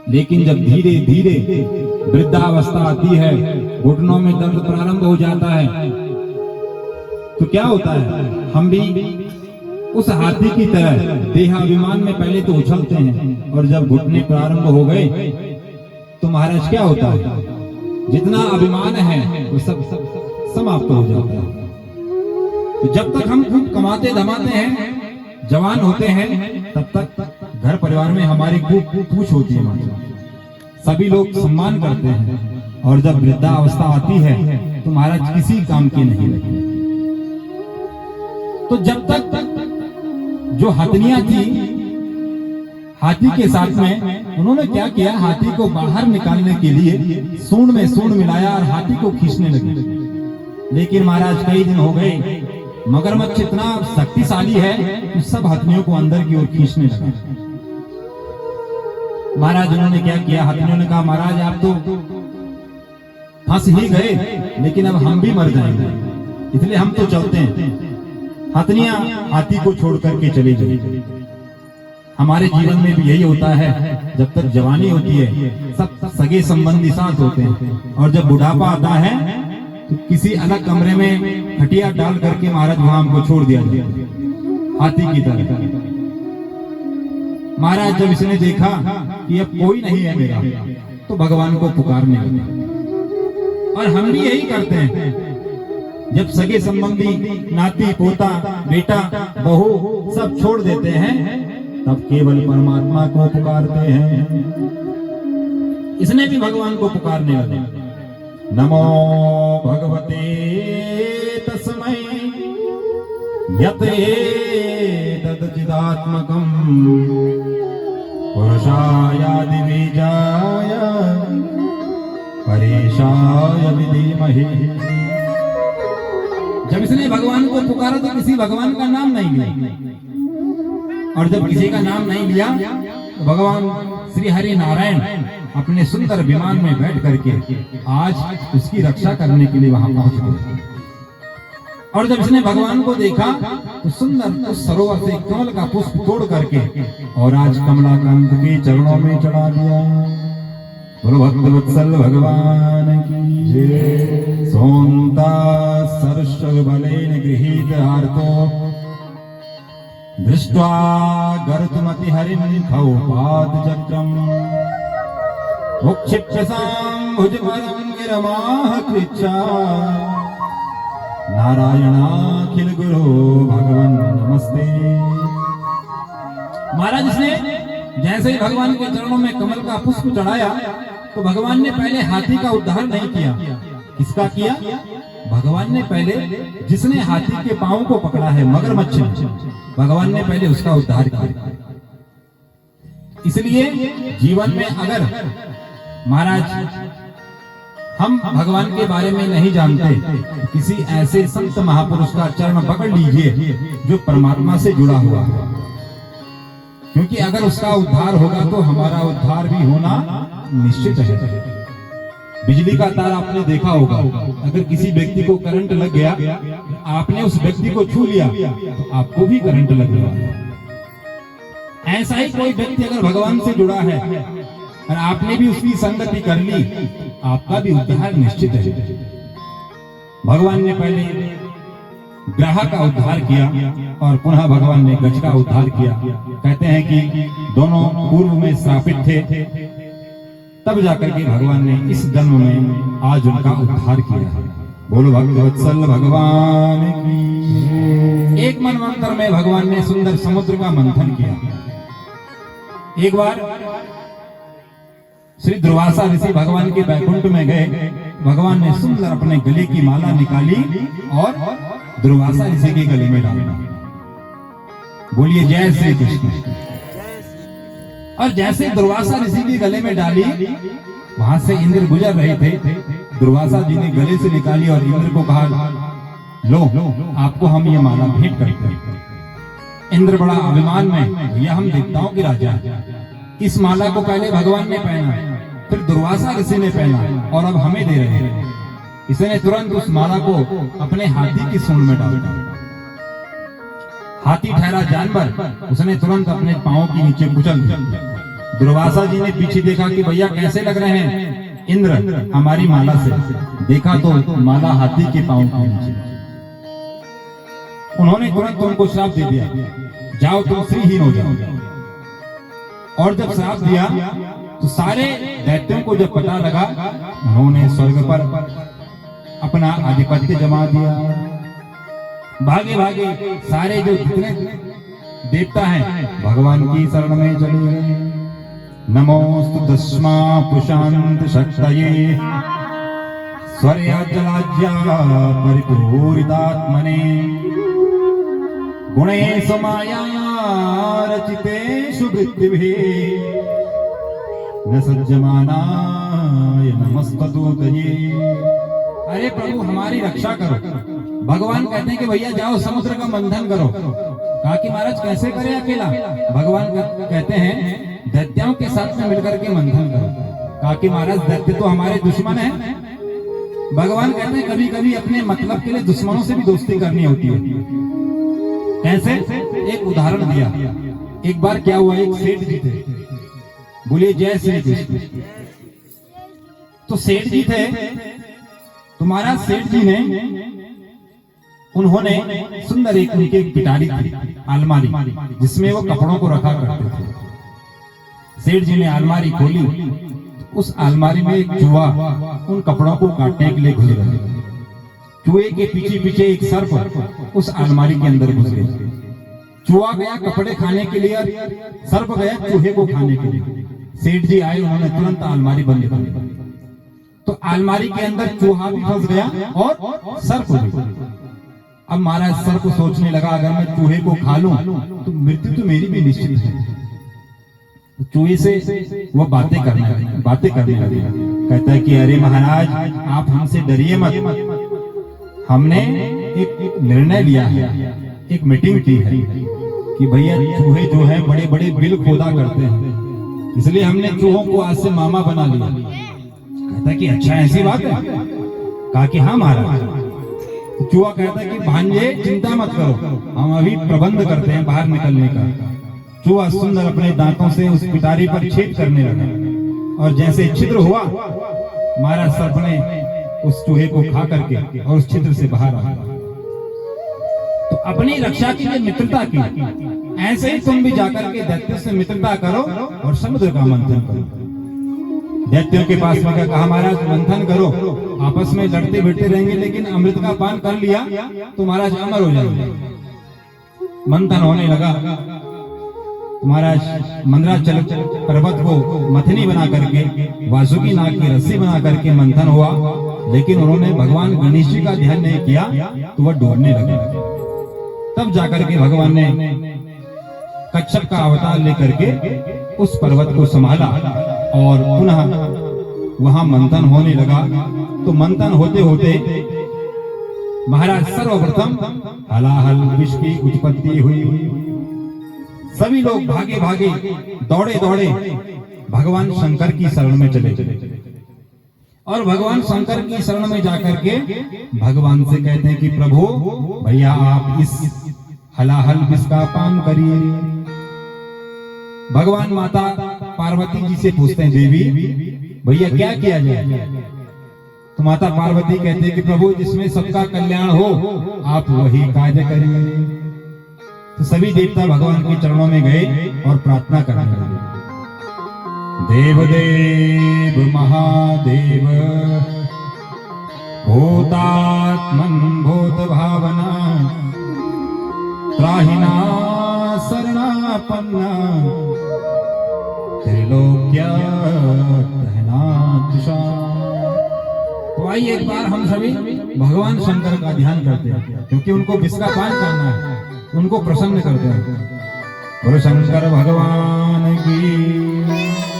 लेकिन जब धीरे धीरे वृद्धावस्था आती है, घुटनों में दर्द प्रारंभ हो जाता है, तो क्या होता है, हम भी उस हाथी की तरह देहाभिमान में पहले तो उछलते हैं, और जब घुटने प्रारंभ हो गए तो महाराज क्या होता है, जितना अभिमान है वो सब समाप्त हो जाता है। तो जब तक हम खूब कमाते धमाते हैं, जवान होते हैं, तब तक घर परिवार में हमारी खूब पूछ होती है, सभी लोग सम्मान करते हैं, और जब वृद्धावस्था आती है तो महाराज किसी काम की नहीं लगती। तो जब तक जो हथनियां थी हाथी के साथ में, उन्होंने क्या किया, हाथी को बाहर निकालने के लिए सूंड में सूंड मिलाया और हाथी को खींचने लगे। लेकिन महाराज कई दिन हो गए, मगरमच्छ इतना शक्तिशाली है कि सब हथनियों को अंदर की ओर खींचने लगा। महाराज उन्होंने क्या किया, हथनियों ने कहा, महाराज आप तो फंस ही गए, लेकिन अब हम भी मर जाएंगे, इसलिए हम तो चलते हैं। हथनियां हाथी को छोड़ करके चली गई। हमारे जीवन में भी यही होता है, जब तक जवानी होती है सब सगे संबंधी साथ होते हैं, और जब बुढ़ापा आता है तो किसी अलग कमरे में खटिया डाल करके महाराज वहां हमको छोड़ दिया जाता, हाथी की तरह। महाराज जब इसने देखा कि अब कोई नहीं है मेरा, तो भगवान को पुकारने लगे। और हम भी यही करते हैं, जब सगे संबंधी नाती पोता बेटा बहू सब छोड़ देते हैं, तब केवल परमात्मा को पुकारते हैं। इसने भी भगवान को पुकारने लगे, नमो भगवते तस्मै यते तदचिदात्मकं पुरुषायादि बीजाय परेशाय विधीमहि। जब इसने भगवान को पुकारा तो किसी भगवान का नाम नहीं लिया, और जब किसी का नाम नहीं लिया तो भगवान श्री हरि नारायण अपने सुंदर विमान में बैठ करके आज उसकी रक्षा करने के लिए वहां पहुंच गए। और जब इसने भगवान को देखा तो सुंदर उस सरोवर से कमल का पुष्प तोड़ करके और आज कमलाकांत के चरणों में चढ़ा दिया। बोलो भक्तवत्सल भगवान की जय। सोमता सरस्व बलेन गृहीत हार्तो दृष्ट्वा गर्तमति हरिं खौपात चक्रम उक्षिप्य सांभुजवरं गिरमाह कृच्छा नारायणाखिल गुरु भगवान नमस्ते। महाराज इसने जैसे ही भगवान के चरणों में कमल का पुष्प चढ़ाया तो भगवान ने पहले हाथी का उद्धार नहीं किया। किसका किया? भगवान ने पहले, जिसने हाथी के पांव को पकड़ा है मगरमच्छ, भगवान ने पहले उसका उद्धार किया। इसलिए जीवन में अगर महाराज हम भगवान के बारे में नहीं जानते, किसी ऐसे संत महापुरुष का चरण पकड़ लीजिए जो परमात्मा से जुड़ा हुआ है, क्योंकि अगर उसका उद्धार होगा तो हमारा उद्धार भी होना निश्चित है। बिजली का तार आपने देखा होगा, अगर किसी व्यक्ति को करंट लग गया, आपने उस व्यक्ति को छू लिया तो आपको भी करंट लग गया। ऐसा ही कोई व्यक्ति अगर भगवान से जुड़ा है और आपने भी उसकी संगति कर ली, आपका भी उद्धार निश्चित है। भगवान ने पहले ग्रह का उद्धार किया और पुनः भगवान ने गज का उद्धार किया। कहते हैं कि दोनों पूर्व में श्रापित थे, तब जाकर के भगवान ने इस जन्म में आज उनका उद्धार किया है। बोलो भक्तवत्सल भगवान की। एक मनवंतर में भगवान ने सुंदर समुद्र का मंथन किया। एक बार श्री दुर्वासा ऋषि भगवान के बैकुंठ में गए, भगवान ने सुंदर अपने गले की माला निकाली और दुर्वासा ऋषि के गले में डाला। बोलिए जय श्री कृष्ण। और जैसे दुर्वासा ऋषि के गले में डाली, वहां से इंद्र गुजर रहे थे। दुर्वासा जी ने गले से निकाली और इंद्र को कहा, लो आपको हम ये माला भेंट करते हैं। इंद्र बड़ा अभिमान में, यह हम देवताओं के राजा हैं। इस माला को पहले भगवान ने पहना, फिर दुर्वासा ऋषि ने पहना और अब हमें दे रहे हैं। इसने तुरंत उस माला को अपने हाथी की सूंड में डाल दिया। हाथी ठहरा जानवर, उसने तुरंत अपने पांव के नीचे कुचल दिया। दुर्वासा जी ने पीछे देखा कि भैया कैसे लग रहे हैं इंद्र हमारी माला से। देखा तो माला हाथी के पांव के नीचे। उन्होंने तुरंत उनको श्राप दे दिया, जाओ तुम श्रीहीन हो जाओ। और जब श्राप दिया तो सारे दैत्यों को जब पता लगा, उन्होंने स्वर्ग पर अपना आधिपत्य जमा दिया। भागे भागे सारे जो जितने देवता हैं भगवान की शरण में चले गए। नमोस्तु दस्मा पुशांत शक्तये स्वर्याजलाज्या परिपूरितात्मने गुणेषु माया रचितेषु वृत्तिभिः न सज्जमानाय नमस्तुते। अरे प्रभु हमारी रक्षा करो। भगवान कहते हैं कि भैया जाओ समुद्र का मंथन करो। कहा कि महाराज कैसे करें अकेला? भगवान कहते हैं दैत्यों के साथ में मिलकर के मंथन करो। कहा कि महाराज दैत्य तो हमारे दुश्मन हैं। भगवान कहते हैं कभी कभी अपने मतलब के लिए दुश्मनों से भी दोस्ती करनी होती है। कैसे? एक उदाहरण दिया। एक बार क्या हुआ, एक सेठ जी थे, बोलिए जय श्री कृष्ण। तो सेठ जी थे, तो महाराज सेठ जी ने उन्होंने सुंदर एक उनकी एक पिटारी थी, अलमारी, जिसमें वो कपड़ों को रखा करते थे। सेठ जी ने अलमारी खोली, उस अलमारी में एक चूहा उन कपड़ों को काटने के लिए घुस गया। चूहे के पीछे पीछे एक सर्प उस अलमारी के अंदर घुस गया। चूहा गया कपड़े खाने के लिए, सर्प गया चूहे को खाने के लिए। सेठ जी आए, उन्होंने तुरंत अलमारी बंद कर दी। तो अलमारी के अंदर चूहा भी फंस गया और सर्प भी। अब महाराज सर्प सोचने लगा अगर मैं चूहे को खा लूं तो मृत्यु तो मेरी भी निश्चित है। चूहे से वो बातें करने लगे। कहता है कि अरे महाराज आप हमसे डरिए मत। हमने एक निर्णय लिया है, एक मीटिंग की है कि भैया चूहे जो है बड़े बड़े बिल खोदा करते हैं, इसलिए हमने चूहों को आज से मामा बना लिया। कहता कि अच्छा ऐसी बात है? कहा कि हाँ महाराज। चूहा कहता है कि भांजे चिंता मत करो, हम अभी प्रबंध करते हैं बाहर निकलने का। चूहा सुंदर अपने दांतों से उस पिटारी पर छेद करने लगा और जैसे छिद्र हुआ, महाराज सर्प ने उस चूहे को खा करके और उस छिद्र से बाहर आ गया। तो अपनी रक्षा के लिए मित्रता की, ऐसे ही तुम भी जाकर के दैत्यों से मित्रता करो और समुद्र का मंथन करो। दैत्यों के पास में कहा महाराज मंथन करो, आपस में लड़ते भिड़ते रहेंगे, लेकिन अमृत का पान कर लिया तो महाराज अमर हो जाएंगे। मंथन होने लगा। महाराज मंदराचल पर्वत को मथनी बना करके, वासुकी नाग की रस्सी बना करके मंथन हुआ, लेकिन उन्होंने भगवान गणेश जी का ध्यान नहीं किया तो वह डूबने लगे। तब जाकर के भगवान ने कच्छप का अवतार लेकर के उस पर्वत को संभाला और पुनः वहां मंथन होने लगा। तो मंथन होते होते महाराज सर्वप्रथम हलाहल विष की उत्पत्ति हुई। सभी लोग भागे भागे दौड़े दौड़े भगवान शंकर की शरण में चले और भगवान शंकर की शरण में जाकर के भगवान से कहते हैं कि प्रभु भैया आप इस हलाहल विष का पान करिए। भगवान माता पार्वती जी से पूछते हैं देवी भैया क्या किया जाए? तो माता पार्वती कहते हैं कि प्रभु जिसमें सबका कल्याण हो आप वही कार्य करिए। तो सभी देवता भगवान के चरणों में गए और प्रार्थना करने लगे। देव देव महादेव भूतात्मन भूत भावना त्राहिना शरणापन्ना त्रिलोक्या तो आइए एक बार हम सभी भगवान शंकर का ध्यान करते हैं, क्योंकि उनको विष का पान करना है, उनको प्रसन्न करते हैं। बोलो शंकर भगवान की।